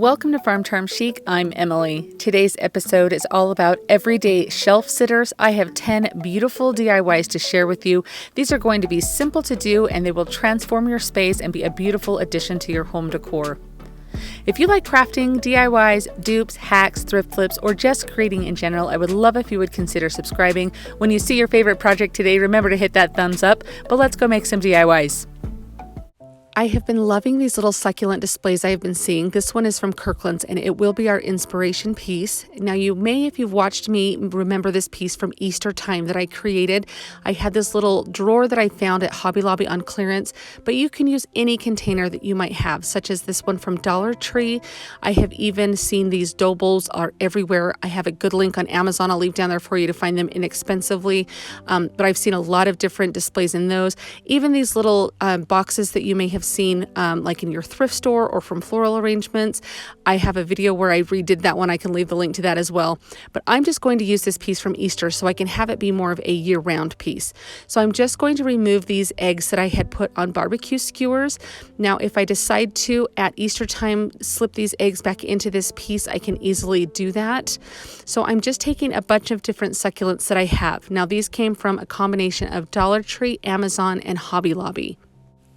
Welcome to Farm Charm Chic. I'm Emily. Today's episode is all about everyday shelf sitters. I have 10 beautiful DIYs to share with you. These are going to be simple to do and they will transform your space and be a beautiful addition to your home decor. If you like crafting, DIYs, dupes, hacks, thrift flips, or just creating in general, I would love if you would consider subscribing. When you see your favorite project today, remember to hit that thumbs up, but let's go make some DIYs. I have been loving these little succulent displays I have been seeing. This one is from Kirkland's and it will be our inspiration piece. Now you may, if you've watched me, remember this piece from Easter time that I created. I had this little drawer that I found at Hobby Lobby on clearance, but you can use any container that you might have, such as this one from Dollar Tree. I have even seen these dough bowls are everywhere. I have a good link on Amazon. I'll leave down there for you to find them inexpensively. But I've seen a lot of different displays in those. Even these little boxes that you may have seen like in your thrift store or from floral arrangements. I have a video where I redid that one. I can leave the link to that as well. But I'm just going to use this piece from Easter so I can have it be more of a year-round piece. So I'm just going to remove these eggs that I had put on barbecue skewers. Now, if I decide to, at Easter time, slip these eggs back into this piece, I can easily do that. So I'm just taking a bunch of different succulents that I have. Now, these came from a combination of Dollar Tree, Amazon, and Hobby Lobby.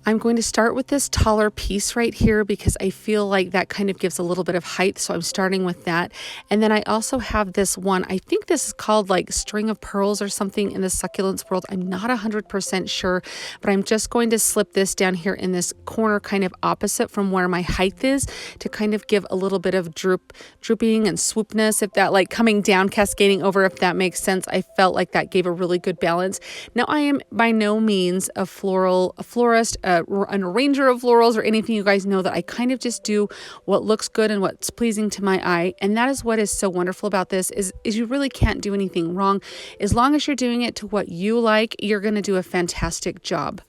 I'm going to start with this taller piece right here because I feel like that kind of gives a little bit of height. So I'm starting with that. And then I also have this one, I think this is called like string of pearls or something in the succulents world. I'm not 100% sure, but I'm just going to slip this down here in this corner kind of opposite from where my height is to kind of give a little bit of drooping and swoopness, if that like coming down, cascading over, if that makes sense. I felt like that gave a really good balance. Now I am by no means a florist, an arranger of florals or anything. You guys know that I kind of just do what looks good and what's pleasing to my eye. And that is what is so wonderful about this is you really can't do anything wrong. As long as you're doing it to what you like, you're going to do a fantastic job.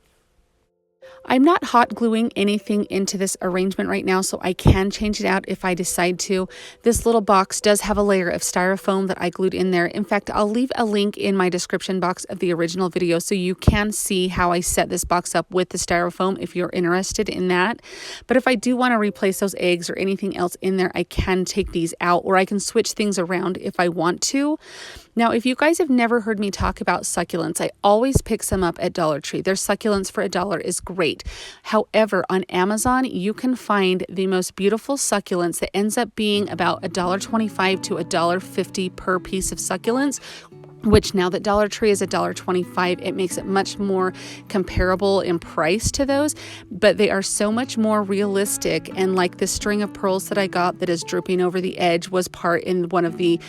I'm not hot gluing anything into this arrangement right now, so I can change it out if I decide to. This little box does have a layer of styrofoam that I glued in there. In fact, I'll leave a link in my description box of the original video so you can see how I set this box up with the styrofoam if you're interested in that. But if I do want to replace those eggs or anything else in there, I can take these out or I can switch things around if I want to. Now, if you guys have never heard me talk about succulents, I always pick some up at Dollar Tree. Their succulents for $1 is great. However, on Amazon, you can find the most beautiful succulents that ends up being about $1.25 to $1.50 per piece of succulents, which now that Dollar Tree is $1.25, it makes it much more comparable in price to those, but they are so much more realistic. And like the string of pearls that I got that is drooping over the edge was part in one of the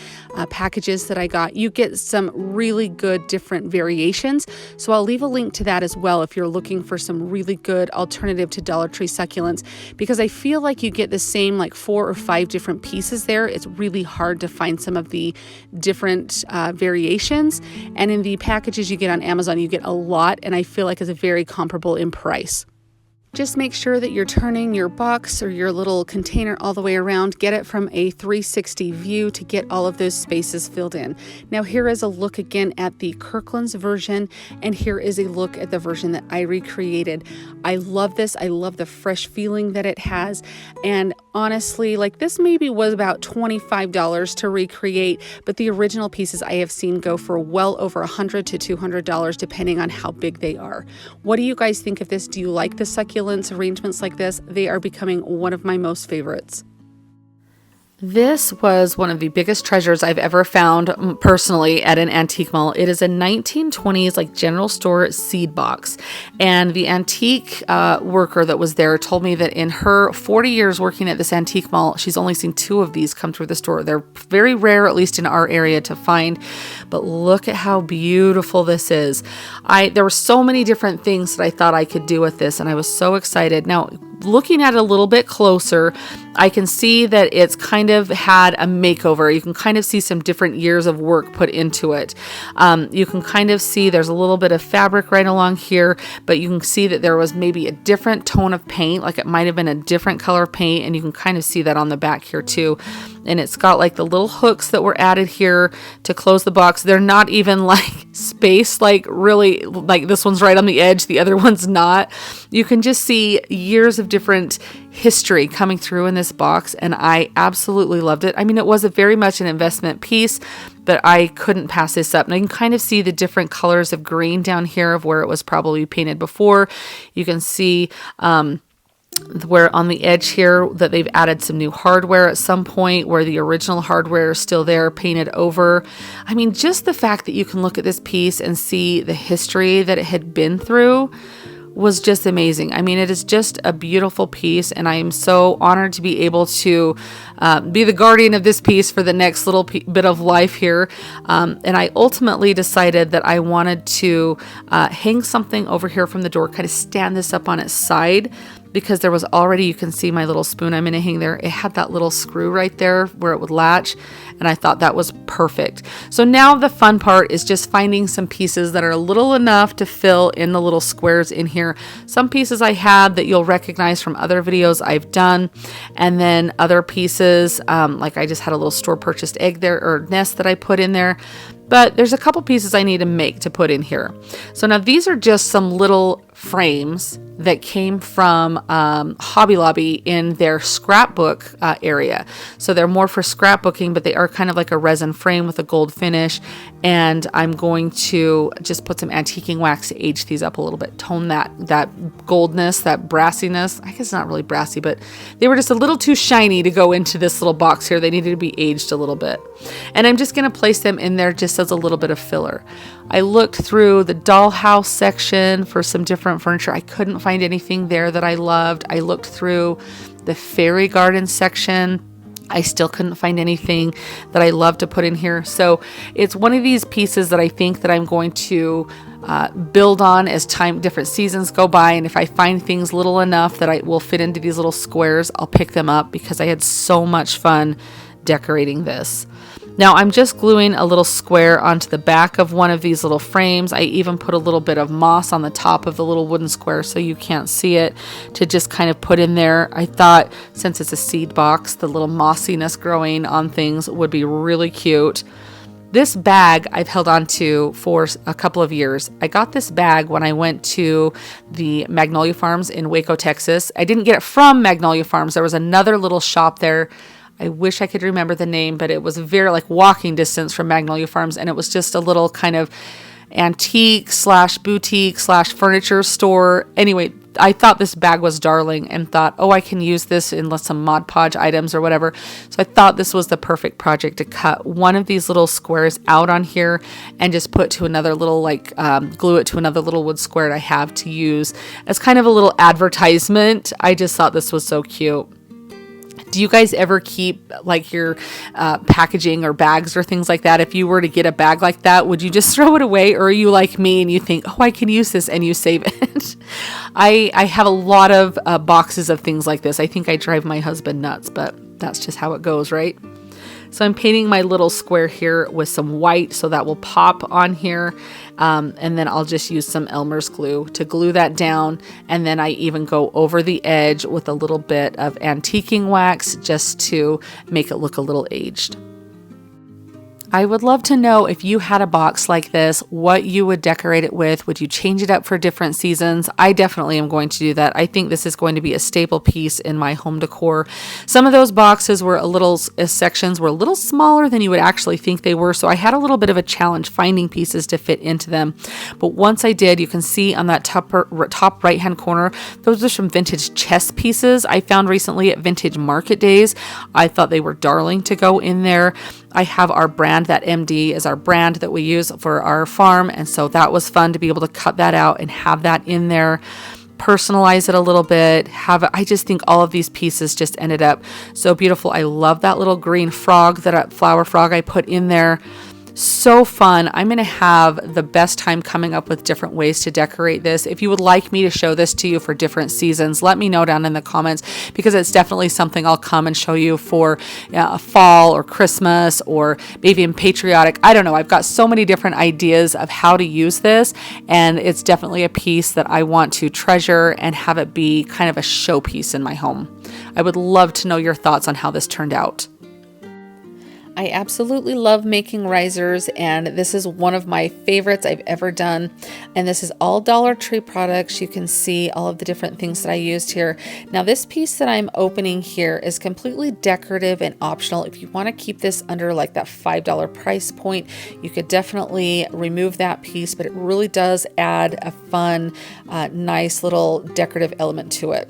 packages that I got. You get some really good different variations. So I'll leave a link to that as well if you're looking for some really good alternative to Dollar Tree succulents, because I feel like you get the same like 4 or 5 different pieces there. It's really hard to find some of the different variations. And in the packages you get on Amazon, you get a lot, and I feel like it's very comparable in price. Just make sure that you're turning your box or your little container all the way around. Get it from a 360 view to get all of those spaces filled in. Now here is a look again at the Kirkland's version, and here is a look at the version that I recreated. I love this. I love the fresh feeling that it has. And honestly, like this maybe was about $25 to recreate, but the original pieces I have seen go for well over $100 to $200 depending on how big they are. What do you guys think of this? Do you like the succulent arrangements like this? They are becoming one of my most favorites. This was one of the biggest treasures I've ever found personally at an antique mall. It is a 1920s like general store seed box. And the antique worker that was there told me that in her 40 years working at this antique mall, she's only seen 2 of these come through the store. They're very rare, at least in our area, to find. But look at how beautiful this is. There were so many different things that I thought I could do with this, and I was so excited. Now, looking at it a little bit closer, I can see that it's kind of had a makeover. You can kind of see some different years of work put into it. You can kind of see there's a little bit of fabric right along here, but you can see that there was maybe a different tone of paint, like it might have been a different color of paint, and you can kind of see that on the back here too. And it's got like the little hooks that were added here to close the box. They're not even like spaced, like really, like this one's right on the edge, the other one's not. You can just see years of different history coming through in this this box and I absolutely loved it. I mean, it was very much an investment piece, but I couldn't pass this up. And you can kind of see the different colors of green down here of where it was probably painted before. You can see where on the edge here that they've added some new hardware at some point where the original hardware is still there painted over. I mean, just the fact that you can look at this piece and see the history that it had been through was just amazing. I mean, it is just a beautiful piece, and I am so honored to be able to be the guardian of this piece for the next little bit of life here. And I ultimately decided that I wanted to hang something over here from the door, kind of stand this up on its side, because there was already, you can see my little spoon I'm going to hang there. It had that little screw right there where it would latch, and I thought that was perfect. So now the fun part is just finding some pieces that are little enough to fill in the little squares in here. Some pieces I had that you'll recognize from other videos I've done, and then other pieces, like I just had a little store purchased egg there, or nest that I put in there. But there's a couple pieces I need to make to put in here. So now these are just some little frames that came from Hobby Lobby in their scrapbook area. So they're more for scrapbooking, but they are kind of like a resin frame with a gold finish. And I'm going to just put some antiquing wax to age these up a little bit, tone that goldness, that brassiness. I guess it's not really brassy, but they were just a little too shiny to go into this little box here. They needed to be aged a little bit. And I'm just going to place them in there just as a little bit of filler. I looked through the dollhouse section for some different furniture. I couldn't find anything there that I loved. I looked through the fairy garden section. I still couldn't find anything that I love to put in here. So it's one of these pieces that I think that I'm going to build on as different seasons go by. And if I find things little enough that I will fit into these little squares, I'll pick them up, because I had so much fun decorating this. Now I'm just gluing a little square onto the back of one of these little frames. I even put a little bit of moss on the top of the little wooden square so you can't see it, to just kind of put in there. I thought, since it's a seed box, the little mossiness growing on things would be really cute. This bag I've held on to for a couple of years. I got this bag when I went to the Magnolia Farms in Waco, Texas. I didn't get it from Magnolia Farms. There was another little shop there. I wish I could remember the name, but it was very like walking distance from Magnolia Farms. And it was just a little kind of antique / boutique / furniture store. Anyway, I thought this bag was darling and thought, oh, I can use this in some Mod Podge items or whatever. So I thought this was the perfect project to cut one of these little squares out on here and just put to another little, glue it to another little wood square I have to use as kind of a little advertisement. I just thought this was so cute. Do you guys ever keep like your packaging or bags or things like that? If you were to get a bag like that, would you just throw it away? Or are you like me and you think, oh, I can use this, and you save it? I have a lot of boxes of things like this. I think I drive my husband nuts, but that's just how it goes, right? So I'm painting my little square here with some white so that will pop on here. And then I'll just use some Elmer's glue to glue that down. And then I even go over the edge with a little bit of antiquing wax just to make it look a little aged. I would love to know, if you had a box like this, what you would decorate it with. Would you change it up for different seasons? I definitely am going to do that. I think this is going to be a staple piece in my home decor. Some of those boxes were sections were a little smaller than you would actually think they were. So I had a little bit of a challenge finding pieces to fit into them. But once I did, you can see on that top right-hand corner, those are some vintage chess pieces I found recently at Vintage Market Days. I thought they were darling to go in there. I have our brand, that MD is our brand that we use for our farm. And so that was fun to be able to cut that out and have that in there, personalize it a little bit. I just think all of these pieces just ended up so beautiful. I love that little green frog, that flower frog I put in there. So fun. I'm going to have the best time coming up with different ways to decorate this. If you would like me to show this to you for different seasons, let me know down in the comments, because it's definitely something I'll come and show you for fall or Christmas, or maybe in patriotic. I don't know. I've got so many different ideas of how to use this, and it's definitely a piece that I want to treasure and have it be kind of a showpiece in my home. I would love to know your thoughts on how this turned out. I absolutely love making risers, and this is one of my favorites I've ever done. And this is all Dollar Tree products. You can see all of the different things that I used here. Now this piece that I'm opening here is completely decorative and optional. If you want to keep this under like that $5 price point, you could definitely remove that piece, but it really does add a fun, nice little decorative element to it.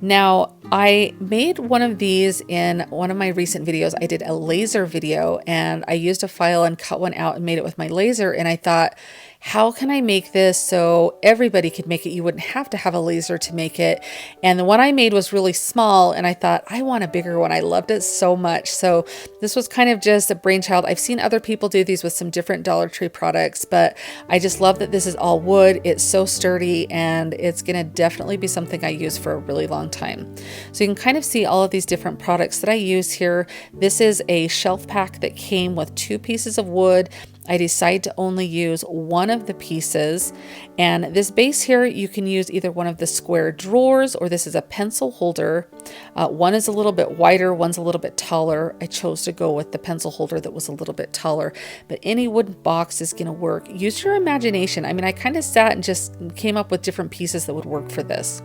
Now, I made one of these in one of my recent videos. I did a laser video and I used a file and cut one out and made it with my laser. And I thought, how can I make this so everybody could make it? You wouldn't have to have a laser to make it. And the one I made was really small and I thought, I want a bigger one. I loved it so much. So this was kind of just a brainchild. I've seen other people do these with some different Dollar Tree products, but I just love that this is all wood. It's so sturdy and it's going to definitely be something I use for a really long time. So you can kind of see all of these different products that I use here. This is a shelf pack that came with 2 pieces of wood. I decided to only use one of the pieces, and this base here, you can use either one of the square drawers or this is a pencil holder. One is a little bit wider, one's a little bit taller. I chose to go with the pencil holder that was a little bit taller, but any wooden box is going to work. Use your imagination. I mean, I kind of sat and just came up with different pieces that would work for this.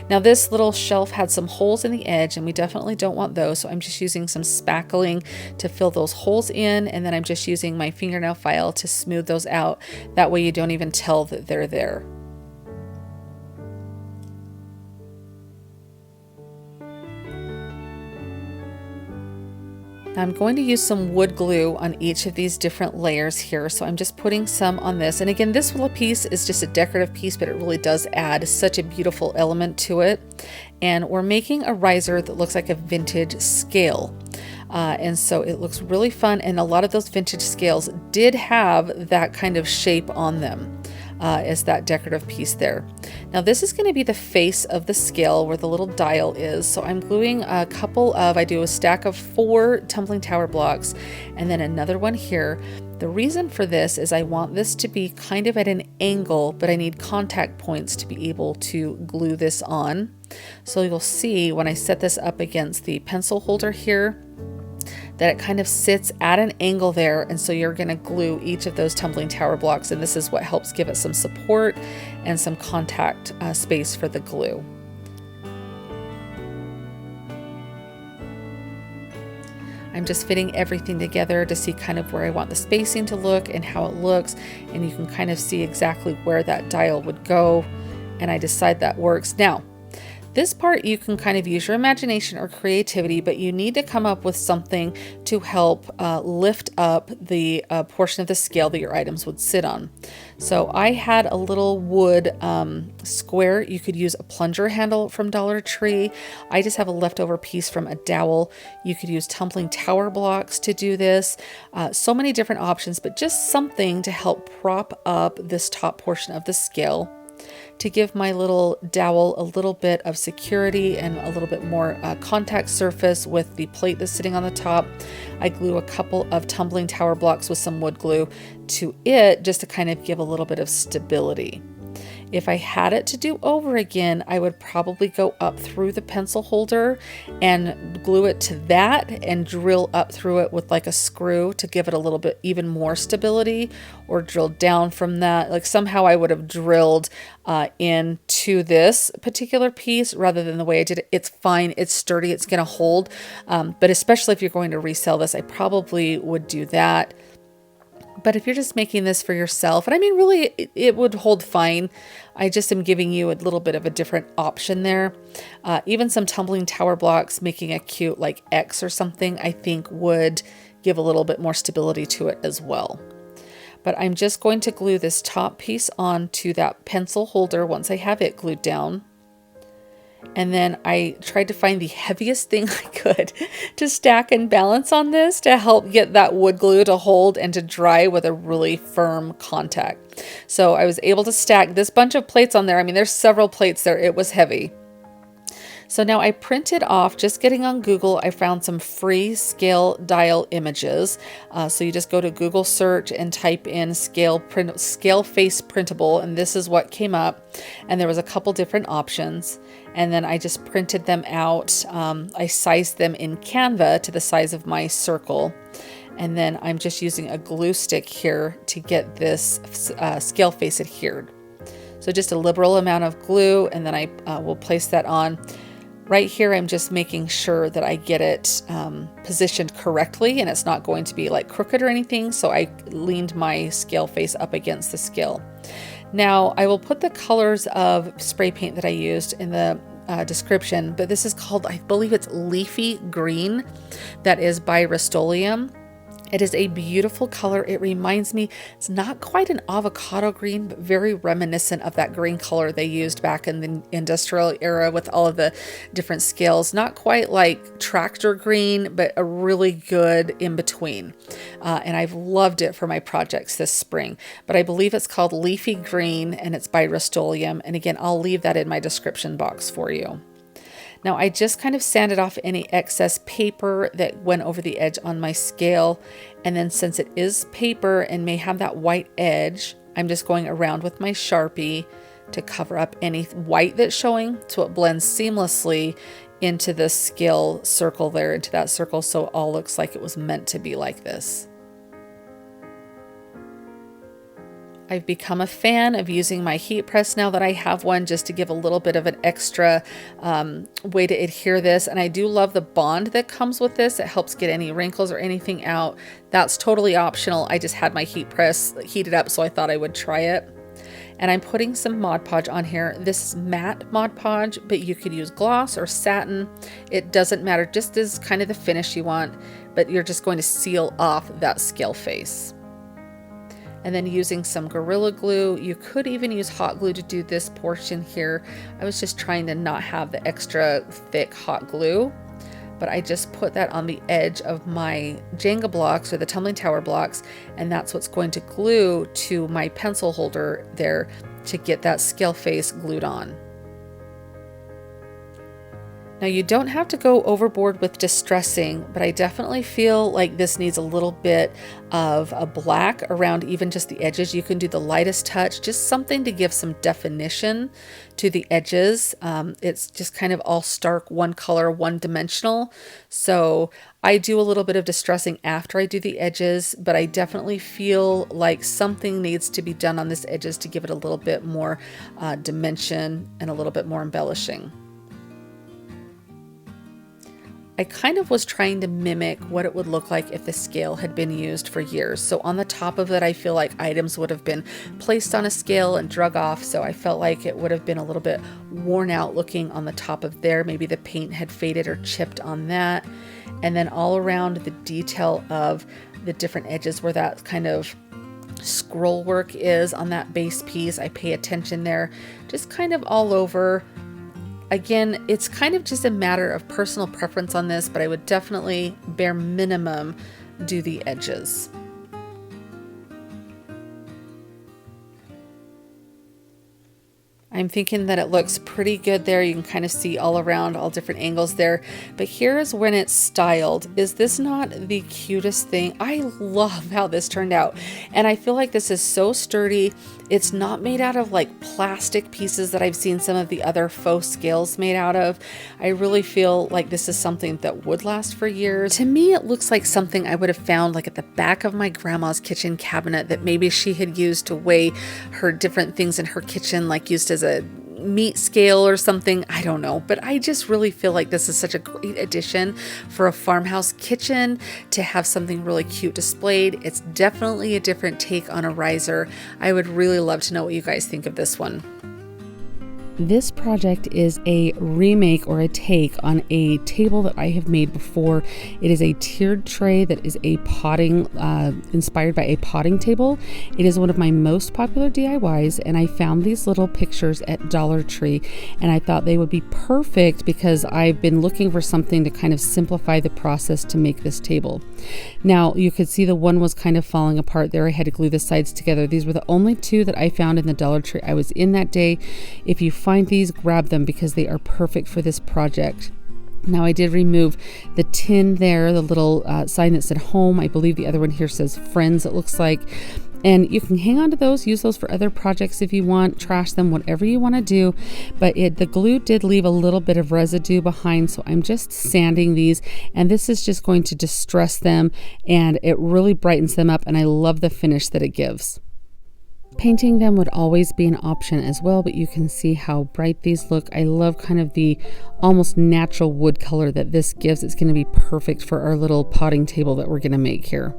Now this little shelf had some holes in the edge and we definitely don't want those, so I'm just using some spackling to fill those holes in, and then I'm just using my fingernail file to smooth those out. That way you don't even tell that they're there. Now I'm going to use some wood glue on each of these different layers here. So I'm just putting some on this. And again, this little piece is just a decorative piece, but it really does add such a beautiful element to it. And we're making a riser that looks like a vintage scale. And so it looks really fun, and a lot of those vintage scales did have that kind of shape on them as that decorative piece there. Now this is going to be the face of the scale where the little dial is, so I'm gluing a couple of, I do a stack of 4 tumbling tower blocks and then another one here. The reason for this is I want this to be kind of at an angle, but I need contact points to be able to glue this on. So you'll see when I set this up against the pencil holder here, that it kind of sits at an angle there, and so you're going to glue each of those tumbling tower blocks, and this is what helps give it some support and some contact space for the glue. I'm just fitting everything together to see kind of where I want the spacing to look and how it looks, and you can kind of see exactly where that dial would go, and I decide that works. Now this part you can kind of use your imagination or creativity, but you need to come up with something to help lift up the portion of the scale that your items would sit on. So I had a little wood square. You could use a plunger handle from Dollar Tree. I just have a leftover piece from a dowel. You could use tumbling tower blocks to do this. So many different options, but just something to help prop up this top portion of the scale, to give my little dowel a little bit of security and a little bit more contact surface with the plate that's sitting on the top. I glue a couple of tumbling tower blocks with some wood glue to it just to kind of give a little bit of stability. If I had it to do over again, I would probably go up through the pencil holder and glue it to that and drill up through it with like a screw to give it a little bit even more stability, or drill down from that. Like somehow I would have drilled into this particular piece rather than the way I did it. It's fine. It's sturdy. It's going to hold. But especially if you're going to resell this, I probably would do that. But if you're just making this for yourself, and I mean, really, it would hold fine. I just am giving you a little bit of a different option there. Even some tumbling tower blocks, making a cute like X or something, I think would give a little bit more stability to it as well. But I'm just going to glue this top piece onto that pencil holder once I have it glued down. And then I tried to find the heaviest thing I could to stack and balance on this to help get that wood glue to hold and to dry with a really firm contact. So I was able to stack this bunch of plates on there. I mean, there's several plates there. It was heavy. So now I printed off, just getting on Google, I found some free scale dial images. So you just go to Google search and type in scale face printable, and this is what came up. And there was a couple different options. And then I just printed them out. I sized them in Canva to the size of my circle. And then I'm just using a glue stick here to get this scale face adhered. So just a liberal amount of glue, and then I will place that on. Right here, I'm just making sure that I get it positioned correctly and it's not going to be like crooked or anything. So I leaned my scale face up against the scale. Now I will put the colors of spray paint that I used in the description, but this is called, I believe it's Leafy Green. That is by Rustic. It is a beautiful color. It reminds me, it's not quite an avocado green, but very reminiscent of that green color they used back in the industrial era with all of the different scales. Not quite like tractor green, but a really good in between. And I've loved it for my projects this spring. But I believe it's called Leafy Green and it's by Rustic. And again, I'll leave that in my description box for you. Now I just kind of sanded off any excess paper that went over the edge on my scale. And then since it is paper and may have that white edge, I'm just going around with my Sharpie to cover up any white that's showing so it blends seamlessly into the scale circle there, into that circle, so it all looks like it was meant to be like this. I've become a fan of using my heat press now that I have one, just to give a little bit of an extra way to adhere this. And I do love the bond that comes with this. It helps get any wrinkles or anything out. That's totally optional. I just had my heat press heated up, so I thought I would try it. And I'm putting some Mod Podge on here. This is matte Mod Podge, but you could use gloss or satin. It doesn't matter, just as kind of the finish you want, but you're just going to seal off that scale face. And then using some Gorilla Glue. You could even use hot glue to do this portion here. I was just trying to not have the extra thick hot glue, but I just put that on the edge of my Jenga blocks or the tumbling tower blocks, and that's what's going to glue to my pencil holder there to get that scale face glued on. Now you don't have to go overboard with distressing, but I definitely feel like this needs a little bit of a black around even just the edges. You can do the lightest touch, just something to give some definition to the edges. It's just kind of all stark, one color, one dimensional. So I do a little bit of distressing after I do the edges, but I definitely feel like something needs to be done on this edges to give it a little bit more dimension and a little bit more embellishing. I kind of was trying to mimic what it would look like if the scale had been used for years. So on the top of it, I feel like items would have been placed on a scale and drug off. So I felt like it would have been a little bit worn out looking on the top of there. Maybe the paint had faded or chipped on that. And then all around the detail of the different edges where that kind of scroll work is on that base piece, I pay attention there, just kind of all over. Again, it's kind of just a matter of personal preference on this, but I would definitely, bare minimum, do the edges. I'm thinking that it looks pretty good there. You can kind of see all around, all different angles there. But here's when it's styled. Is this not the cutest thing? I love how this turned out. And I feel like this is so sturdy. It's not made out of like plastic pieces that I've seen some of the other faux scales made out of. I really feel like this is something that would last for years. To me, it looks like something I would have found like at the back of my grandma's kitchen cabinet that maybe she had used to weigh her different things in her kitchen, like used as a meat scale or something. I don't know, but I just really feel like this is such a great addition for a farmhouse kitchen to have something really cute displayed. It's definitely a different take on a riser. I would really love to know what you guys think of this one. This project is a remake or a take on a table that I have made before. It is a tiered tray that is a potting, inspired by a potting table. It is one of my most popular DIYs, and I found these little pictures at Dollar Tree, and I thought they would be perfect because I've been looking for something to kind of simplify the process to make this table. Now, you could see the one was kind of falling apart there. I had to glue the sides together. These were the only two that I found in the Dollar Tree I was in that day. If you find these, grab them because they are perfect for this project. Now I did remove the tin there, the little sign that said home. I believe the other one here says friends, it looks like. And you can hang on to those, use those for other projects if you want, trash them, whatever you want to do. But the glue did leave a little bit of residue behind, so I'm just sanding these, and this is just going to distress them, and it really brightens them up, and I love the finish that it gives. Painting them would always be an option as well, but you can see how bright these look. I love kind of the almost natural wood color that this gives. It's going to be perfect for our little potting table that we're going to make here.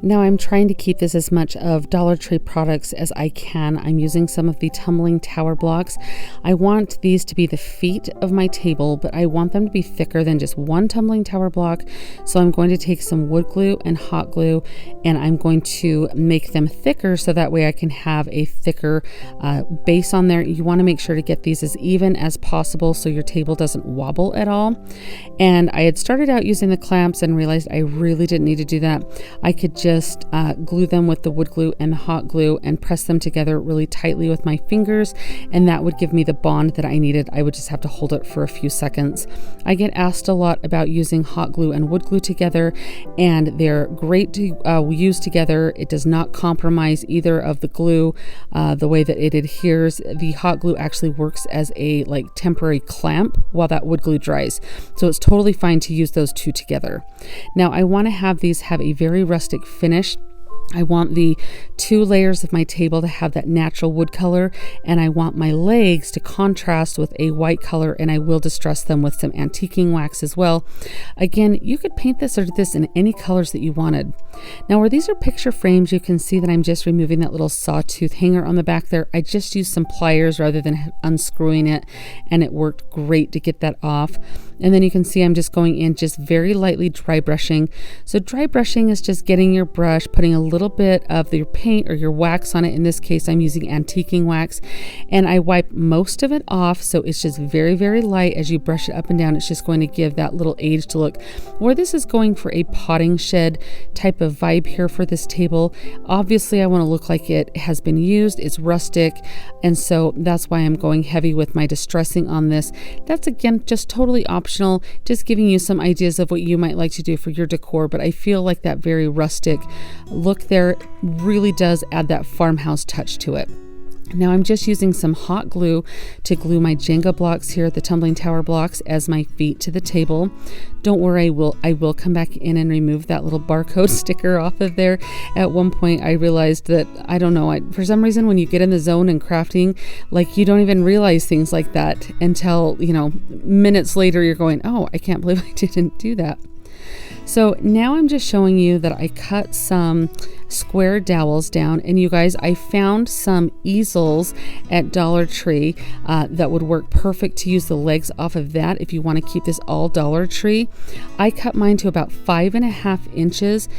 Now I'm trying to keep this as much of Dollar Tree products as I can. I'm using some of the tumbling tower blocks. I want these to be the feet of my table, but I want them to be thicker than just one tumbling tower block. So I'm going to take some wood glue and hot glue, and I'm going to make them thicker so that way I can have a thicker base on there. You want to make sure to get these as even as possible so your table doesn't wobble at all. And I had started out using the clamps and realized I really didn't need to do that. I could just glue them with the wood glue and the hot glue and press them together really tightly with my fingers, and that would give me the bond that I needed. I would just have to hold it for a few seconds. I get asked a lot about using hot glue and wood glue together, and they're great to use together. It does not compromise either of the glue, the way that it adheres. The hot glue actually works as a temporary clamp while that wood glue dries, so it's totally fine to use those two together. Now I want to have these have a very rustic finish. I want the two layers of my table to have that natural wood color, and I want my legs to contrast with a white color, and I will distress them with some antiquing wax as well. Again, you could paint this or this in any colors that you wanted. Now where these are picture frames, you can see that I'm just removing that little sawtooth hanger on the back there. I just used some pliers rather than unscrewing it, and it worked great to get that off. And then you can see I'm just going in just very lightly dry brushing. So dry brushing is just getting your brush, putting a little bit of your paint or your wax on it. In this case, I'm using antiquing wax, and I wipe most of it off. So it's just very, very light as you brush it up and down. It's just going to give that little aged look. Where this is going for a potting shed type of vibe here for this table. Obviously, I want to look like it has been used. It's rustic. And so that's why I'm going heavy with my distressing on this. That's again, just totally optional, just giving you some ideas of what you might like to do for your decor. But I feel like that very rustic look there really does add that farmhouse touch to it. Now I'm just using some hot glue to glue my Jenga blocks here, the tumbling tower blocks, as my feet to the table. Don't worry, I will come back in and remove that little barcode sticker off of there. At one point I realized that, I don't know, for some reason when you get in the zone and crafting, you don't even realize things like that until, minutes later you're going, oh, I can't believe I didn't do that. So now I'm just showing you that I cut some square dowels down, and you guys, I found some easels at Dollar Tree that would work perfect to use the legs off of that if you want to keep this all Dollar Tree. I cut mine to about 5.5 inches,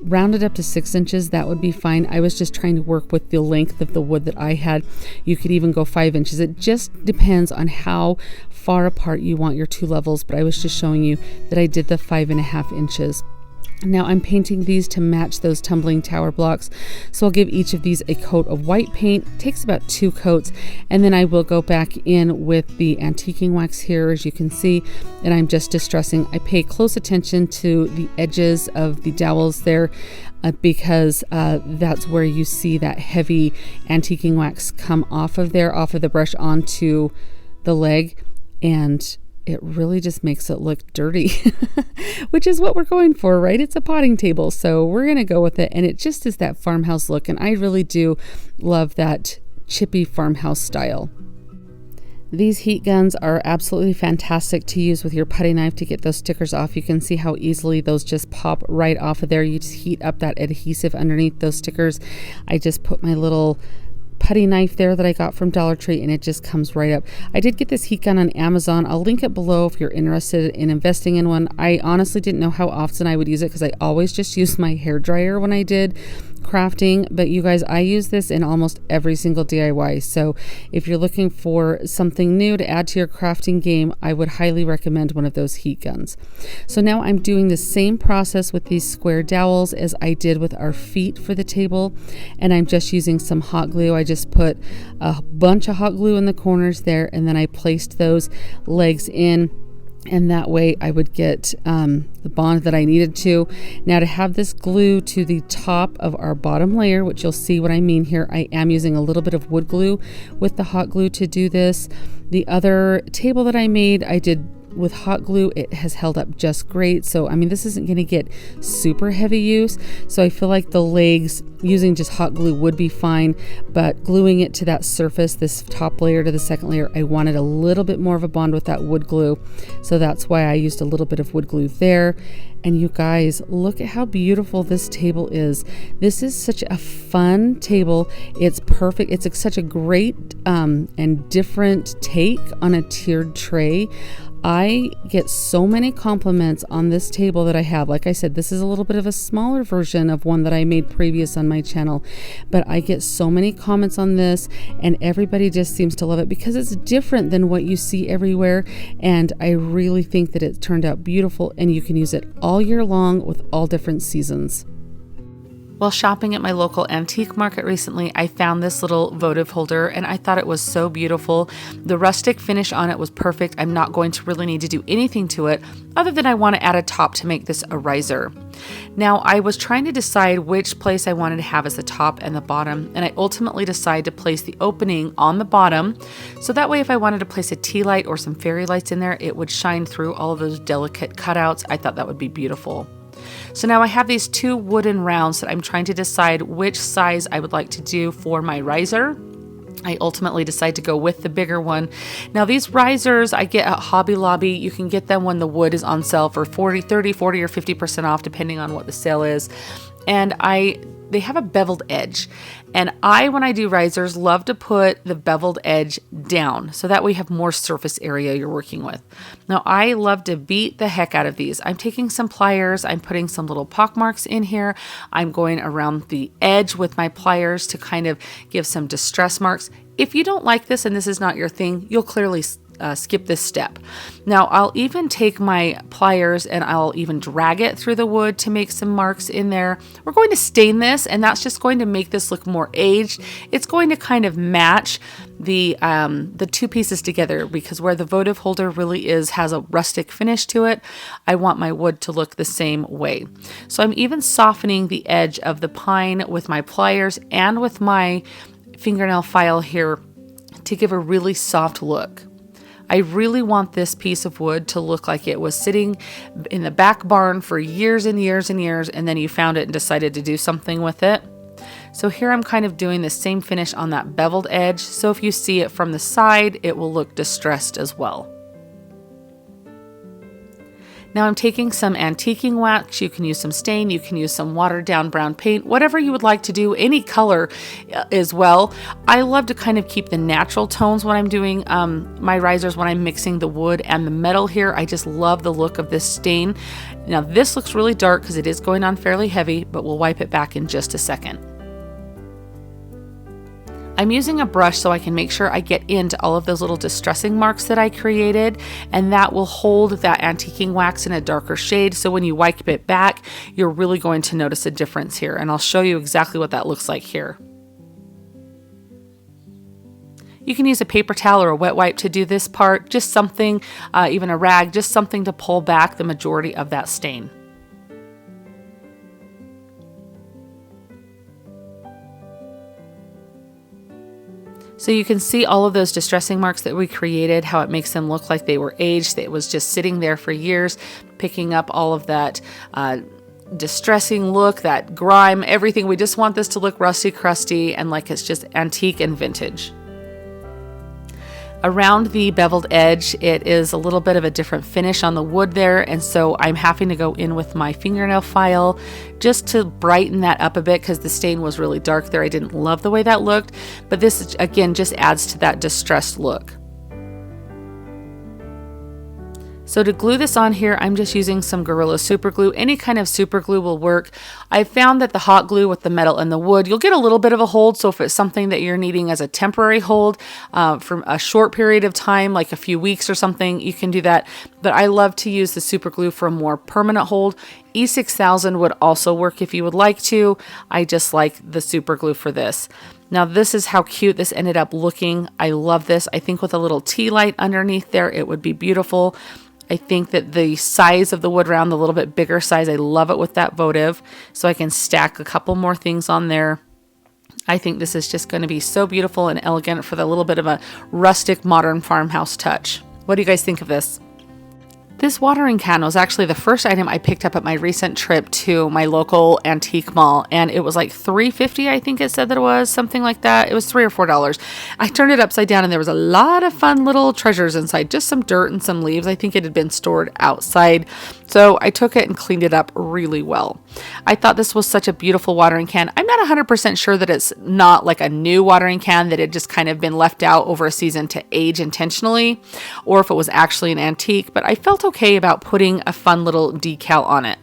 rounded up to 6 inches. That would be fine. I was just trying to work with the length of the wood that I had. You could even go 5 inches. It just depends on how far apart you want your two levels, but I was just showing you that I did the 5.5 inches. Now I'm painting these to match those tumbling tower blocks. So I'll give each of these a coat of white paint. It takes about 2 coats, and then I will go back in with the antiquing wax here, as you can see, and I'm just distressing. I pay close attention to the edges of the dowels there because that's where you see that heavy antiquing wax come off of there, off of the brush onto the leg, and it really just makes it look dirty, which is what we're going for, right? It's a potting table, so we're going to go with it. And it just is that farmhouse look. And I really do love that chippy farmhouse style. These heat guns are absolutely fantastic to use with your putty knife to get those stickers off. You can see how easily those just pop right off of there. You just heat up that adhesive underneath those stickers. I just put my little putty knife there that I got from Dollar Tree, and it just comes right up. I did get this heat gun on Amazon. I'll link it below if you're interested in investing in one. I honestly didn't know how often I would use it because I always just used my hair dryer when I did crafting, but you guys, I use this in almost every single DIY. So if you're looking for something new to add to your crafting game, I would highly recommend one of those heat guns. So now I'm doing the same process with these square dowels as I did with our feet for the table, and I'm just using some hot glue. I just put a bunch of hot glue in the corners there, and then I placed those legs in. and that way I would get the bond that I needed to. Now, to have this glue to the top of our bottom layer, which you'll see what I mean here, I am using a little bit of wood glue with the hot glue to do this. The other table that I made, I did with hot glue. It has held up just great. So, I mean, this isn't going to get super heavy use. So I feel like the legs using just hot glue would be fine, but gluing it to that surface, this top layer to the second layer, I wanted a little bit more of a bond with that wood glue. So that's why I used a little bit of wood glue there. And you guys, look at how beautiful this table is. This is such a fun table. It's perfect. It's such a great and different take on a tiered tray. I get so many compliments on this table that I have. Like I said, this is a little bit of a smaller version of one that I made previous on my channel, but I get so many comments on this and everybody just seems to love it because it's different than what you see everywhere. And I really think that it turned out beautiful and you can use it all year long with all different seasons. While shopping at my local antique market recently, I found this little votive holder and I thought it was so beautiful. The rustic finish on it was perfect. I'm not going to really need to do anything to it other than I want to add a top to make this a riser. Now, I was trying to decide which place I wanted to have as the top and the bottom, and I ultimately decided to place the opening on the bottom. So that way, if I wanted to place a tea light or some fairy lights in there, it would shine through all of those delicate cutouts. I thought that would be beautiful. So now I have these two wooden rounds that I'm trying to decide which size I would like to do for my riser. I ultimately decide to go with the bigger one. Now these risers I get at Hobby Lobby. You can get them when the wood is on sale for 30, 40, or 50% off depending on what the sale is. And they have a beveled edge. And when I do risers, love to put the beveled edge down. So that way you have more surface area you're working with. Now I love to beat the heck out of these. I'm taking some pliers. I'm putting some little pock marks in here. I'm going around the edge with my pliers to kind of give some distress marks. If you don't like this and this is not your thing, you'll clearly skip this step. Now I'll even take my pliers and I'll even drag it through the wood to make some marks in there. We're going to stain this and that's just going to make this look more aged. It's going to kind of match the two pieces together because where the votive holder really has a rustic finish to it, I want my wood to look the same way. So I'm even softening the edge of the pine with my pliers and with my fingernail file here to give a really soft look. I really want this piece of wood to look like it was sitting in the back barn for years and years and years, and then you found it and decided to do something with it. So here I'm kind of doing the same finish on that beveled edge, so if you see it from the side, it will look distressed as well. Now I'm taking some antiquing wax. You can use some stain, you can use some watered down brown paint, whatever you would like to do, any color as well. I love to kind of keep the natural tones when I'm doing my risers, when I'm mixing the wood and the metal here. I just love the look of this stain. Now this looks really dark because it is going on fairly heavy, but we'll wipe it back in just a second. I'm using a brush so I can make sure I get into all of those little distressing marks that I created, and that will hold that antiquing wax in a darker shade. So when you wipe it back, you're really going to notice a difference here, and I'll show you exactly what that looks like here. You can use a paper towel or a wet wipe to do this part, just something, even a rag, just something to pull back the majority of that stain. So you can see all of those distressing marks that we created, how it makes them look like they were aged. It was just sitting there for years, picking up all of that distressing look, that grime, everything. We just want this to look rusty, crusty, and like it's just antique and vintage. Around the beveled edge, it is a little bit of a different finish on the wood there, and so I'm having to go in with my fingernail file just to brighten that up a bit because the stain was really dark there. I didn't love the way that looked, but this again just adds to that distressed look. So to glue this on here, I'm just using some Gorilla super glue. Any kind of super glue will work. I found that the hot glue with the metal and the wood, you'll get a little bit of a hold. So if it's something that you're needing as a temporary hold from a short period of time, like a few weeks or something, you can do that. But I love to use the super glue for a more permanent hold. E6000 would also work if you would like to. I just like the super glue for this. Now this is how cute this ended up looking. I love this. I think with a little tea light underneath there, it would be beautiful. I think that the size of the wood round, the little bit bigger size, I love it with that votive. So I can stack a couple more things on there. I think this is just going to be so beautiful and elegant for the little bit of a rustic modern farmhouse touch. What do you guys think of this? This watering can was actually the first item I picked up at my recent trip to my local antique mall, and it was like $3.50, I think it said that it was, something like that. It was $3 or $4. I turned it upside down and there was a lot of fun little treasures inside, just some dirt and some leaves. I think it had been stored outside. So I took it and cleaned it up really well. I thought this was such a beautiful watering can. I'm not 100% sure that it's not like a new watering can, that it just kind of been left out over a season to age intentionally, or if it was actually an antique, but I felt okay about putting a fun little decal on it.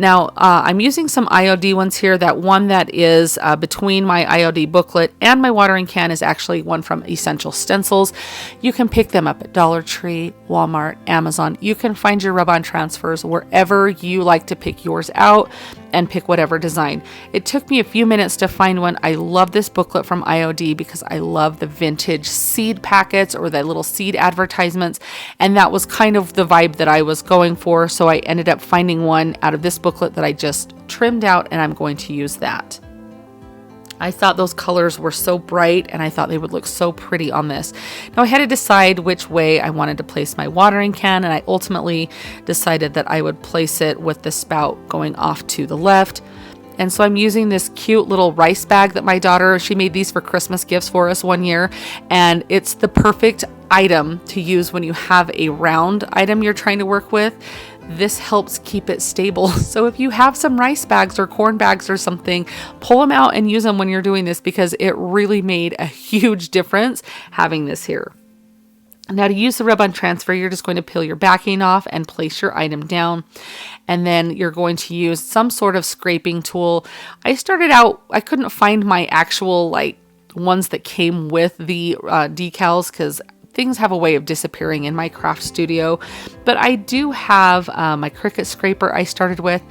Now, I'm using some IOD ones here. That one that is between my IOD booklet and my watering can is actually one from Essential Stencils. You can pick them up at Dollar Tree, Walmart, Amazon. You can find your rub-on transfers wherever you like to pick yours out and pick whatever design. It took me a few minutes to find one. I love this booklet from IOD because I love the vintage seed packets or the little seed advertisements, and that was kind of the vibe that I was going for. So I ended up finding one out of this booklet that I just trimmed out, and I'm going to use that. I thought those colors were so bright and I thought they would look so pretty on this. Now I had to decide which way I wanted to place my watering can, and I ultimately decided that I would place it with the spout going off to the left. And so I'm using this cute little rice bag that my daughter, she made these for Christmas gifts for us one year, and it's the perfect item to use when you have a round item you're trying to work with. This helps keep it stable. So if you have some rice bags or corn bags or something, pull them out and use them when you're doing this, because it really made a huge difference having this here. Now, to use the rub-on transfer, you're just going to peel your backing off and place your item down. And then you're going to use some sort of scraping tool. I started out, I couldn't find my actual ones that came with the decals, because things have a way of disappearing in my craft studio. But I do have my Cricut scraper I started with.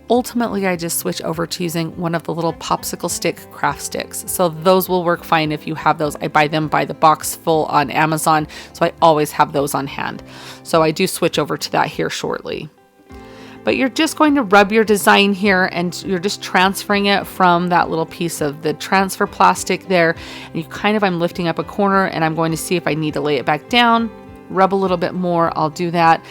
Ultimately, I just switch over to using one of the little popsicle stick craft sticks. So those will work fine if you have those. I buy them by the box full on Amazon, so I always have those on hand. So I do switch over to that here shortly. But you're just going to rub your design here, and you're just transferring it from that little piece of the transfer plastic there. And I'm lifting up a corner, and I'm going to see if I need to lay it back down, rub a little bit more. I'll do that.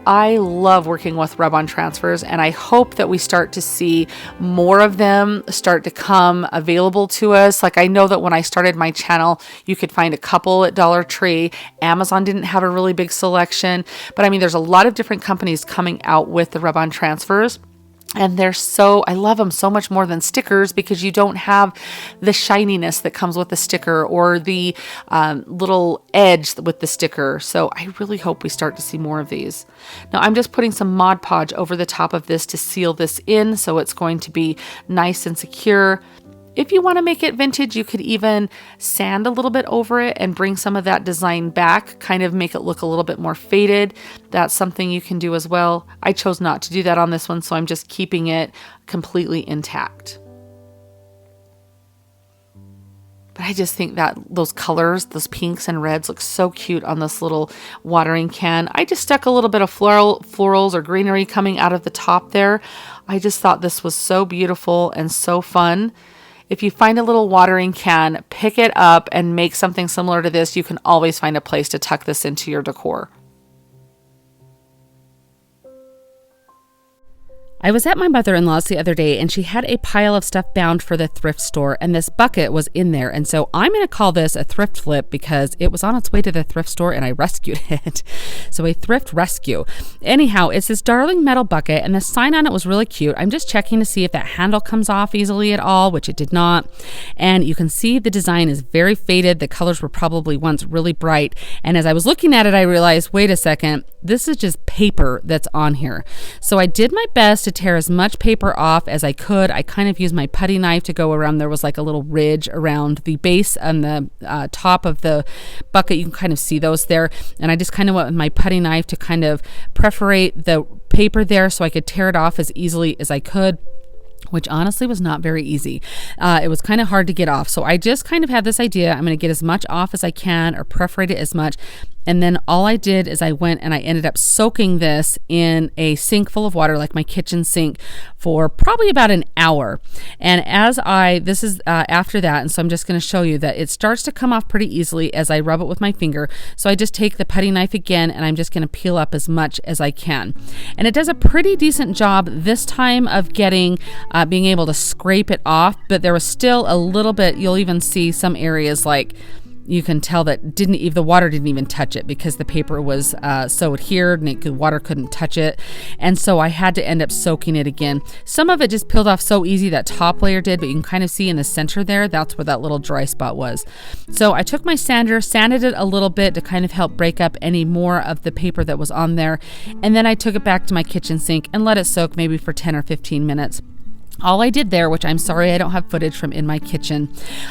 I love working with rub-on transfers, and I hope that we start to see more of them start to come available to us. Like, I know that when I started my channel, you could find a couple at Dollar Tree. Amazon didn't have a really big selection, but I mean, there's a lot of different companies coming out with the rub-on transfers. And I love them so much more than stickers, because you don't have the shininess that comes with the sticker or the little edge with the sticker. So I really hope we start to see more of these. Now I'm just putting some Mod Podge over the top of this to seal this in, so it's going to be nice and secure. If you want to make it vintage, you could even sand a little bit over it and bring some of that design back, kind of make it look a little bit more faded. That's something you can do as well. I chose not to do that on this one, so I'm just keeping it completely intact. But I just think that those colors, those pinks and reds, look so cute on this little watering can. I just stuck a little bit of florals or greenery coming out of the top there. I just thought this was so beautiful and so fun. If you find a little watering can, pick it up and make something similar to this. You can always find a place to tuck this into your decor. I was at my mother-in-law's the other day, and she had a pile of stuff bound for the thrift store, and this bucket was in there. And so I'm going to call this a thrift flip, because it was on its way to the thrift store and I rescued it. So a thrift rescue. Anyhow, it's this darling metal bucket, and the sign on it was really cute. I'm just checking to see if that handle comes off easily at all, which it did not. And you can see the design is very faded. The colors were probably once really bright. And as I was looking at it, I realized, wait a second, this is just paper that's on here. So I did my best to tear as much paper off as I could. I kind of used my putty knife to go around. There was like a little ridge around the base and the top of the bucket. You can kind of see those there. And I just kind of went with my putty knife to kind of perforate the paper there so I could tear it off as easily as I could, which honestly was not very easy. It was kind of hard to get off. So I just kind of had this idea, I'm going to get as much off as I can, or perforate it as much. And then all I did is I went and I ended up soaking this in a sink full of water, like my kitchen sink, for probably about an hour. And this is after that, and so I'm just going to show you that it starts to come off pretty easily as I rub it with my finger. So I just take the putty knife again, and I'm just going to peel up as much as I can. And it does a pretty decent job this time of being able to scrape it off, but there was still a little bit. You'll even see some areas like you can tell that the water didn't even touch it because the paper was so adhered and water couldn't touch it. And so I had to end up soaking it again. Some of it just peeled off so easy, that top layer did, but you can kind of see in the center there, that's where that little dry spot was. So I took my sander, sanded it a little bit to kind of help break up any more of the paper that was on there. And then I took it back to my kitchen sink and let it soak maybe for 10 or 15 minutes. All I did there, which I'm sorry I don't have footage from in my kitchen,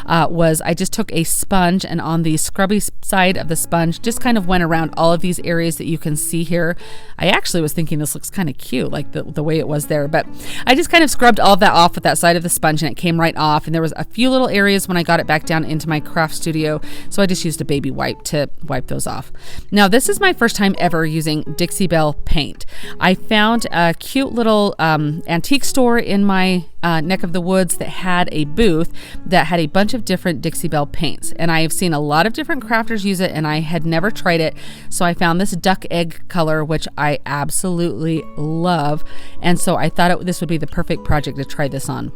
was I just took a sponge, and on the scrubby side of the sponge, just kind of went around all of these areas that you can see here. I actually was thinking this looks kind of cute, like the way it was there, but I just kind of scrubbed all of that off with that side of the sponge, and it came right off. And there was a few little areas when I got it back down into my craft studio, so I just used a baby wipe to wipe those off. Now, this is my first time ever using Dixie Belle paint. I found a cute little antique store in my neck of the woods that had a booth that had a bunch of different Dixie Belle paints, and I have seen a lot of different crafters use it, and I had never tried it. So I found this duck egg color, which I absolutely love, and so I thought this would be the perfect project to try this on.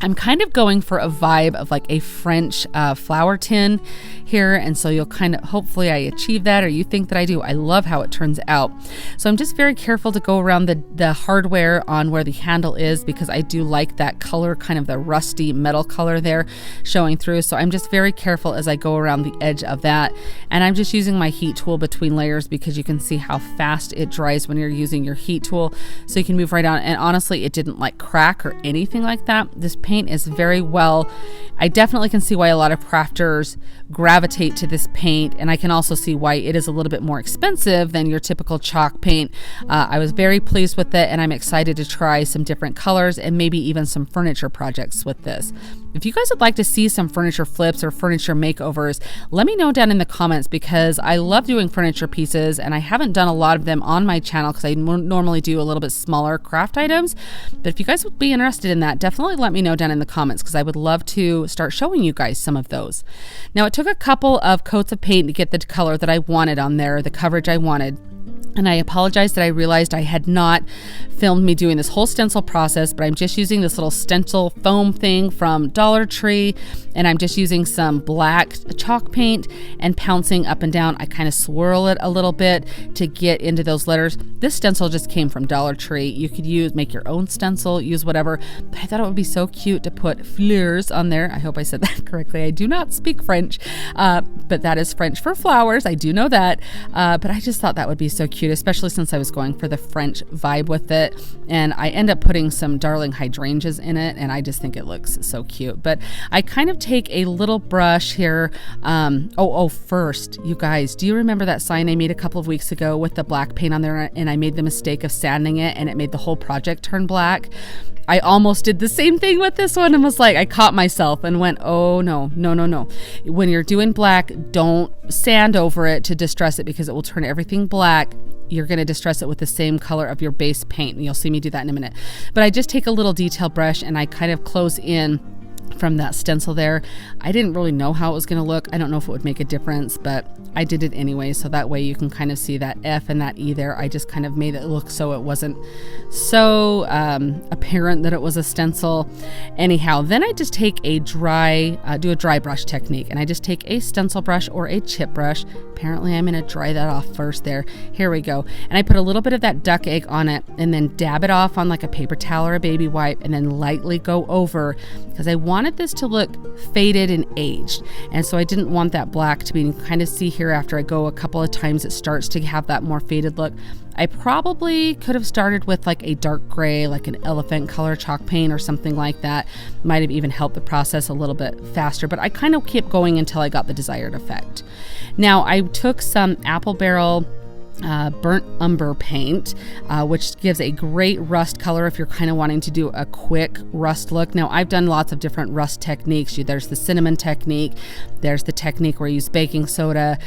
I'm kind of going for a vibe of like a French flower tin here, and so you'll kind of, hopefully I achieve that, or you think that I do. I love how it turns out. So I'm just very careful to go around the hardware on where the handle is, because I do like that color, kind of the rusty metal color there showing through. So I'm just very careful as I go around the edge of that, and I'm just using my heat tool between layers, because you can see how fast it dries when you're using your heat tool, so you can move right on. And honestly, it didn't like crack or anything like that. This paint is very well. I definitely can see why a lot of crafters gravitate to this paint, and I can also see why it is a little bit more expensive than your typical chalk paint. I was very pleased with it, and I'm excited to try some different colors and maybe even some furniture projects with this. If you guys would like to see some furniture flips or furniture makeovers, let me know down in the comments, because I love doing furniture pieces, and I haven't done a lot of them on my channel because I normally do a little bit smaller craft items. But if you guys would be interested in that, definitely let me know down in the comments, because I would love to start showing you guys some of those. Now, it took a couple of coats of paint to get the color that I wanted on there, the coverage I wanted. And I apologize that I realized I had not filmed me doing this whole stencil process, but I'm just using this little stencil foam thing from Dollar Tree, and I'm just using some black chalk paint and pouncing up and down. I kind of swirl it a little bit to get into those letters. This stencil just came from Dollar Tree. You could make your own stencil, use whatever, but I thought it would be so cute to put fleurs on there. I hope I said that correctly. I do not speak French, but that is French for flowers. I do know that, but I just thought that would be so cute, especially since I was going for the French vibe with it. And I end up putting some darling hydrangeas in it, and I just think it looks so cute. But I kind of take a little brush here. First, you guys, do you remember that sign I made a couple of weeks ago with the black paint on there, and I made the mistake of sanding it, and it made the whole project turn black? I almost did the same thing with this one, and was like, I caught myself and went, oh no. When you're doing black, don't sand over it to distress it, because it will turn everything black. You're going to distress it with the same color of your base paint, and you'll see me do that in a minute. But I just take a little detail brush and I kind of close in from that stencil there. I didn't really know how it was going to look. I don't know if it would make a difference, but I did it anyway, so that way you can kind of see that F and that E there. I just kind of made it look so it wasn't so apparent that it was a stencil. Anyhow, then I just take do a dry brush technique, and I just take a stencil brush or a chip brush. Apparently I'm going to dry that off first there. Here we go. And I put a little bit of that duck egg on it, and then dab it off on like a paper towel or a baby wipe, and then lightly go over, because I wanted this to look faded and aged. And so I didn't want that black to be, you can kind of see here after I go a couple of times, it starts to have that more faded look. I probably could have started with like a dark gray, like an elephant color chalk paint or something like that. Might have even helped the process a little bit faster, but I kind of kept going until I got the desired effect. Now I took some apple barrel burnt umber paint, which gives a great rust color if you're kind of wanting to do a quick rust look. Now, I've done lots of different rust techniques. There's the cinnamon technique. There's the technique where you use baking soda.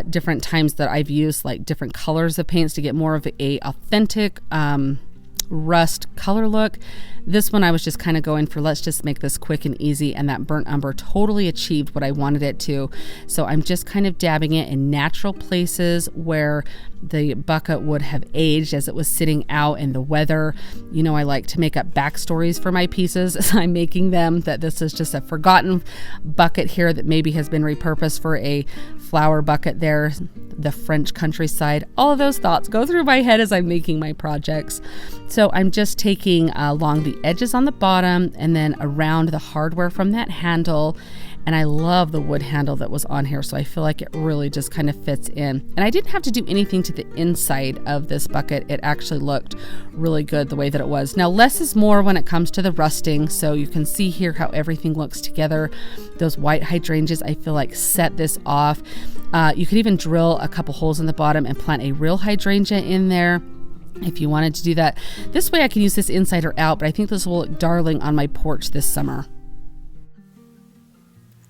Different times that I've used like different colors of paints to get more of a authentic rust color look. This one I was just kind of going for, let's just make this quick and easy, and that burnt umber totally achieved what I wanted it to. So I'm just kind of dabbing it in natural places where the bucket would have aged as it was sitting out in the weather. You know, I like to make up backstories for my pieces as I'm making them, that this is just a forgotten bucket here that maybe has been repurposed for a flower bucket there, the French countryside. All of those thoughts go through my head as I'm making my projects. So I'm just taking along the edges on the bottom and then around the hardware from that handle. And I love the wood handle that was on here, so I feel like it really just kind of fits in. And I didn't have to do anything to the inside of this bucket. It actually looked really good the way that it was. Now, less is more when it comes to the rusting, so you can see here how everything looks together. Those white hydrangeas, I feel like, set this off. You could even drill a couple holes in the bottom and plant a real hydrangea in there if you wanted to do that. This way I can use this inside or out, but I think this will look darling on my porch this summer.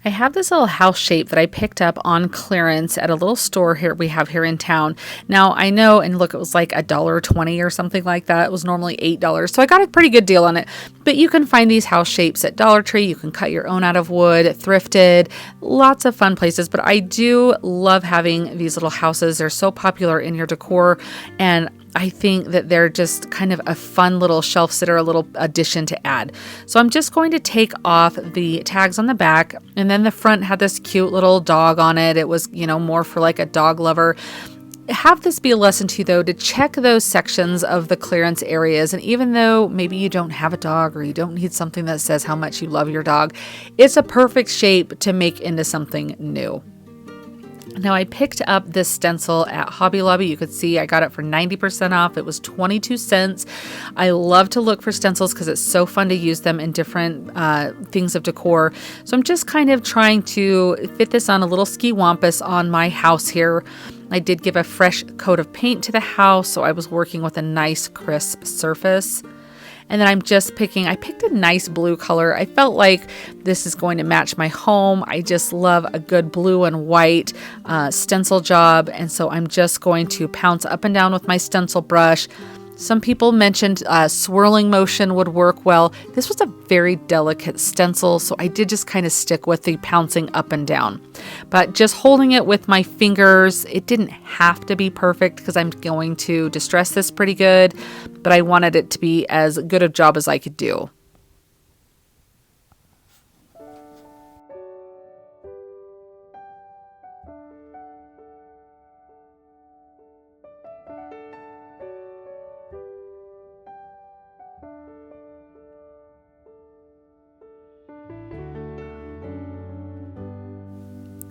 I have this little house shape that I picked up on clearance at a little store here we have here in town. Now I know, and look, it was like $1.20 or something like that. It was normally $8. So I got a pretty good deal on it. But you can find these house shapes at Dollar Tree. You can cut your own out of wood, Thrifted, lots of fun places. But I do love having these little houses. They're so popular in your decor, and I think that they're just kind of a fun little shelf sitter, a little addition to add. So I'm just going to take off the tags on the back, and then the front had this cute little dog on it. It was, you know, more for like a dog lover. Have this be a lesson to you, though, to check those sections of the clearance areas. And even though maybe you don't have a dog or you don't need something that says how much you love your dog, it's a perfect shape to make into something new. Now, I picked up this stencil at Hobby Lobby. You could see I got it for 90% off. It was 22 cents. I love to look for stencils because it's so fun to use them in different things of decor. So I'm just kind of trying to fit this on a little ski wampus on my house here. I did give a fresh coat of paint to the house, so I was working with a nice crisp surface. And then I'm just I picked a nice blue color. I felt like this is going to match my home. I just love a good blue and white stencil job. And so I'm just going to pounce up and down with my stencil brush. Some people mentioned swirling motion would work well. This was a very delicate stencil, so I did just kind of stick with the pouncing up and down. But just holding it with my fingers, it didn't have to be perfect because I'm going to distress this pretty good, but I wanted it to be as good a job as I could do.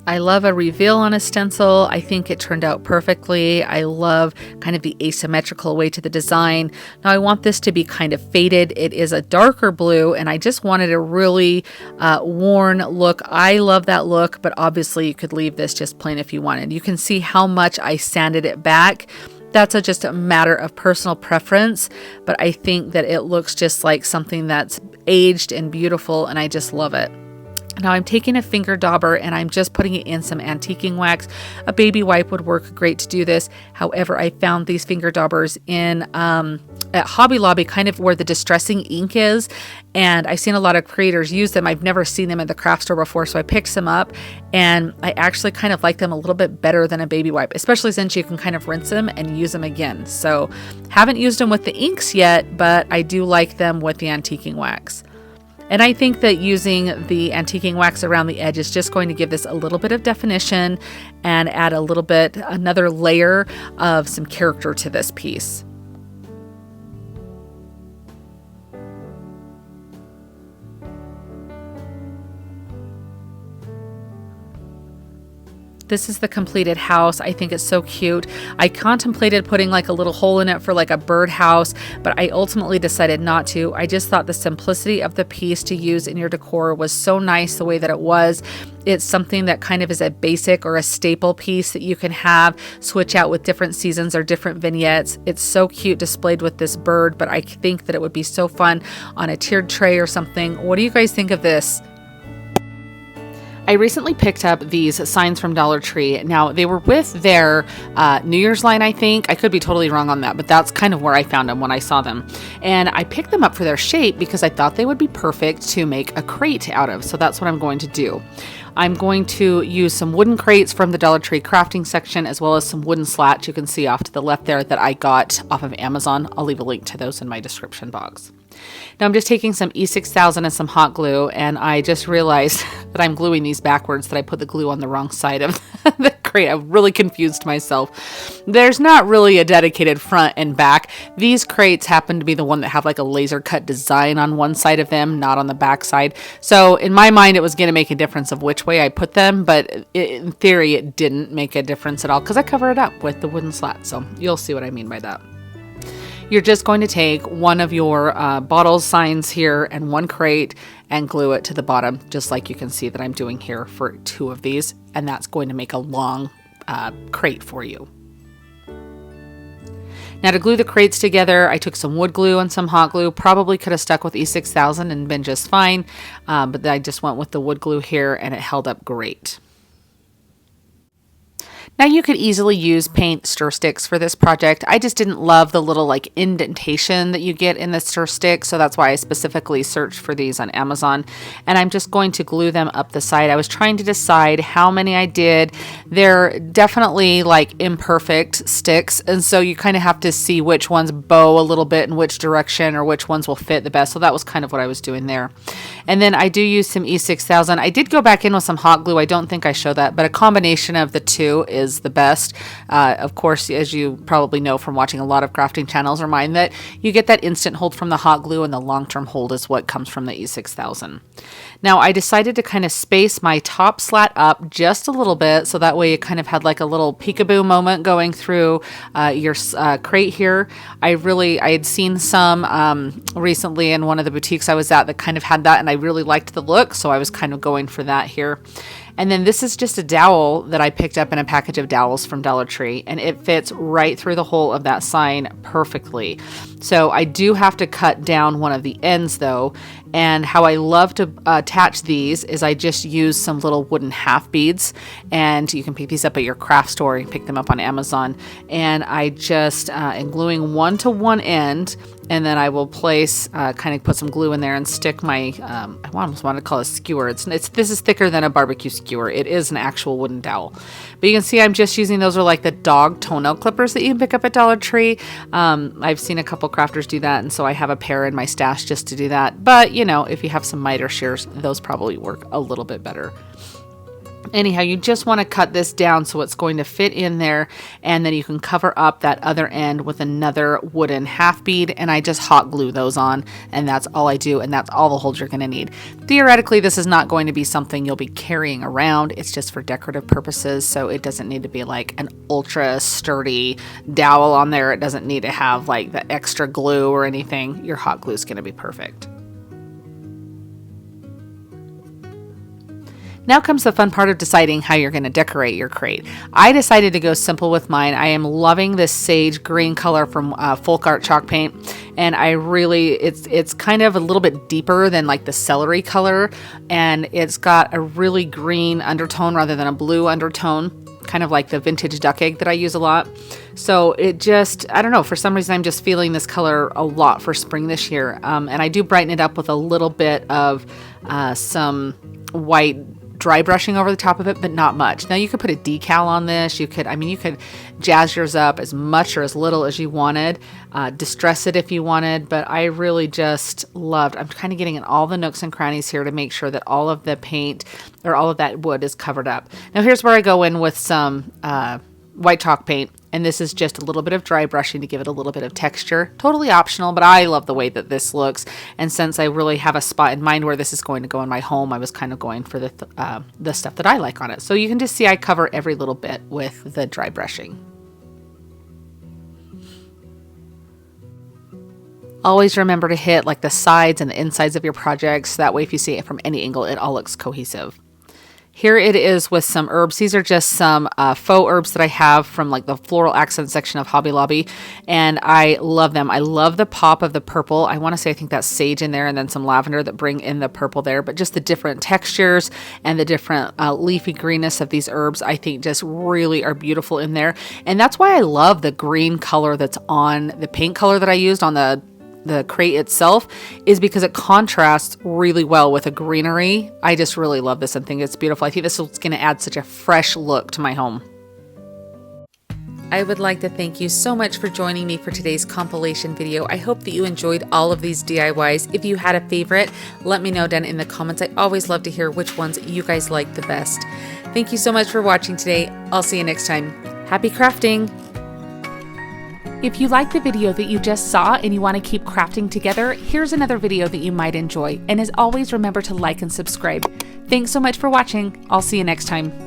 I love a reveal on a stencil. I think it turned out perfectly. I love kind of the asymmetrical way to the design. Now I want this to be kind of faded. It is a darker blue, and I just wanted a really worn look. I love that look, but obviously you could leave this just plain if you wanted. You can see how much I sanded it back. That's just a matter of personal preference, but I think that it looks just like something that's aged and beautiful, and I just love it. Now I'm taking a finger dauber and I'm just putting it in some antiquing wax. A baby wipe would work great to do this. However, I found these finger daubers in at Hobby Lobby, kind of where the distressing ink is, and I've seen a lot of creators use them. I've never seen them in the craft store before, so I picked some up, and I actually kind of like them a little bit better than a baby wipe, especially since you can kind of rinse them and use them again. So haven't used them with the inks yet, but I do like them with the antiquing wax. And I think that using the antiquing wax around the edge is just going to give this a little bit of definition and add another layer of some character to this piece. This is the completed house. I think it's so cute. I contemplated putting like a little hole in it for like a bird house, but I ultimately decided not to. I just thought the simplicity of the piece to use in your decor was so nice the way that it was. It's something that kind of is a basic or a staple piece that you can have, switch out with different seasons or different vignettes. It's so cute displayed with this bird, but I think that it would be so fun on a tiered tray or something. What do you guys think of this? I recently picked up these signs from Dollar Tree. Now, they were with their New Year's line, I think. I could be totally wrong on that, but that's kind of where I found them when I saw them. And I picked them up for their shape because I thought they would be perfect to make a crate out of. So that's what I'm going to do. I'm going to use some wooden crates from the Dollar Tree crafting section, as well as some wooden slats you can see off to the left there that I got off of Amazon. I'll leave a link to those in my description box. Now I'm just taking some E6000 and some hot glue, and I just realized that I'm gluing these backwards, that I put the glue on the wrong side of the crate. I really confused myself. There's not really a dedicated front and back. These crates happen to be the one that have like a laser cut design on one side of them, not on the back side. So in my mind, it was going to make a difference of which way I put them, but in theory, it didn't make a difference at all because I cover it up with the wooden slat. So you'll see what I mean by that. You're just going to take one of your bottle signs here and one crate and glue it to the bottom, just like you can see that I'm doing here for 2 of these. And that's going to make a long crate for you. Now to glue the crates together, I took some wood glue and some hot glue. Probably could have stuck with E6000 and been just fine, but I just went with the wood glue here and it held up great. Now you could easily use paint stir sticks for this project. I just didn't love the little like indentation that you get in the stir stick, so that's why I specifically searched for these on Amazon. And I'm just going to glue them up the side. I was trying to decide how many I did. They're definitely like imperfect sticks, and so you kind of have to see which ones bow a little bit in which direction or which ones will fit the best. So that was kind of what I was doing there. And then I do use some E6000. I did go back in with some hot glue. I don't think I show that, but a combination of the two is the best. Of course, as you probably know from watching a lot of crafting channels or mine, that you get that instant hold from the hot glue and the long-term hold is what comes from the E6000. Now I decided to kind of space my top slat up just a little bit, so that way you kind of had like a little peekaboo moment going through your crate here. I had seen some recently in one of the boutiques I was at that kind of had that, and I really liked the look, so I was kind of going for that here. And then this is just a dowel that I picked up in a package of dowels from Dollar Tree, and it fits right through the hole of that sign perfectly. So I do have to cut down one of the ends though, and how I love to attach these is I just use some little wooden half beads, and you can pick these up at your craft store. You can pick them up on Amazon, and I just am gluing one to one end, and then I will place, kind of put some glue in there and stick my, I almost want to call it a skewer. This is thicker than a barbecue skewer. It is an actual wooden dowel. But you can see I'm just using, those are like the dog toenail clippers that you can pick up at Dollar Tree. I've seen a couple crafters do that, and so I have a pair in my stash just to do that. But, you know, if you have some miter shears, those probably work a little bit better. Anyhow, you just want to cut this down so it's going to fit in there, and then you can cover up that other end with another wooden half bead, and I just hot glue those on, and that's all I do, and that's all the holes you're going to need. Theoretically, this is not going to be something you'll be carrying around. It's just for decorative purposes, so it doesn't need to be like an ultra sturdy dowel on there. It doesn't need to have like the extra glue or anything. Your hot glue is going to be perfect. Now comes the fun part of deciding how you're going to decorate your crate. I decided to go simple with mine. I am loving this sage green color from Folk Art chalk paint, and I really, it's kind of a little bit deeper than like the celery color, and it's got a really green undertone rather than a blue undertone, kind of like the vintage duck egg that I use a lot. So it just, I don't know, for some reason I'm just feeling this color a lot for spring this year, and I do brighten it up with a little bit of some white dry brushing over the top of it, but not much. Now you could put a decal on this. You could jazz yours up as much or as little as you wanted, distress it if you wanted, but I really just loved, I'm kind of getting in all the nooks and crannies here to make sure that all of the paint or all of that wood is covered up. Now here's where I go in with some white chalk paint, And this is just a little bit of dry brushing to give it a little bit of texture. Totally optional, but I love the way that this looks. And since I really have a spot in mind where this is going to go in my home, I was kind of going for the stuff that I like on it. So you can just see I cover every little bit with the dry brushing. Always remember to hit like the sides and the insides of your projects. That way, if you see it from any angle, it all looks cohesive. Here it is with some herbs. These are just some faux herbs that I have from like the floral accent section of Hobby Lobby. And I love them. I love the pop of the purple. I want to say I think that's sage in there and then some lavender that bring in the purple there. But just the different textures and the different leafy greenness of these herbs, I think just really are beautiful in there. And that's why I love the green color that's on the paint color that I used on the crate itself, is because it contrasts really well with the greenery. I just really love this and think it's beautiful. I think this is going to add such a fresh look to my home. I would like to thank you so much for joining me for today's compilation video. I hope that you enjoyed all of these DIYs. If you had a favorite, let me know down in the comments. I always love to hear which ones you guys like the best. Thank you so much for watching today. I'll see you next time. Happy crafting! If you like the video that you just saw and you want to keep crafting together, here's another video that you might enjoy. And as always, remember to like and subscribe. Thanks so much for watching. I'll see you next time.